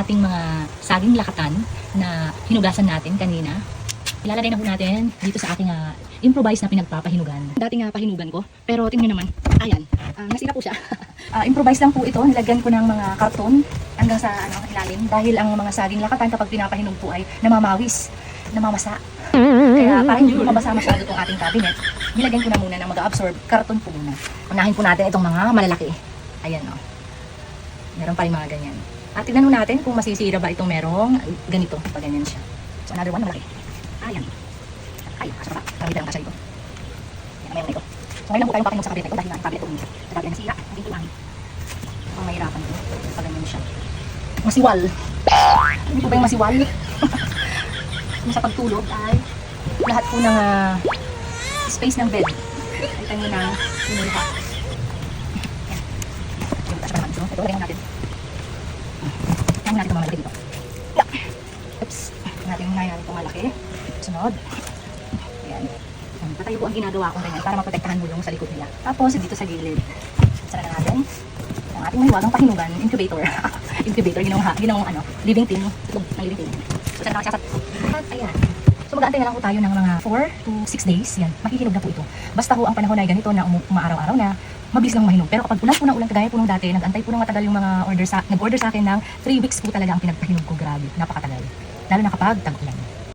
ating mga saging lakatan na hinugasan natin kanina. Ilalagay na po natin dito sa aking improvised na pinagpapahinugan. Dating pahinugan ko, pero tingnan naman, ayan, nasira po siya. Improvise lang po ito, nilagyan ko ng mga karton hanggang sa ilalim dahil ang mga saging lakatan kapag pinapahinog po ay namamawis, namamasa. Kaya para hindi mabasa masyado itong ating cabinet, nilagyan ko na muna ng mag-absorb karton po muna. Unahin po natin itong mga malalaki. Ayan o. Meron pa rin mga ganyan. At tignan natin kung masisira ba itong merong ganito, pag ganyan siya. So another one, malaki. Ayan. Ay, kasya pa. Kamitan ang kasya ito. Yan, meron ito. So ngayon lang po tayong pakinog sa cabinet ko dahil ang cabinet ko minsan. Sa dati nasira, hindi ko lang. Ang mahirapan ito. Pag ganyan siya. Masiwal. Hindi po ba yung masiwal? Sa pagtulog ay lahat po ng space ng bed ay tangi na inulha. Yan. Yung taas pa naman ito. Ito, lagyan natin. Lagyan natin itong malaki dito. Oops. Lagyan natin itong malaki. Sunod. Ayan. Patayo po ang ginagawa ko ganyan para maprotektahan mo yung sa likod nila. Tapos dito sa gilid. Sara na natin ang ating mahiwagang pahinugan, incubator. Incubator, ginawang living tin. Itlog ng living tin. So, saan na magsasat? At ayan. So, mag-aantay na lang po tayo ng mga 4 to 6 days. Yan, makikinog na po ito. Basta po ang panahon ay ganito na umaaraw-araw na, mabilis lang mahinog. Pero kapag ulan po ng ulan, kagaya po nung dati, nag-antay po ng matagal yung mga nag-order sa akin ng 3 weeks po talaga ang pinagpahinog ko. Grabe, napakatagal. Lalo na kapag tag-ulan.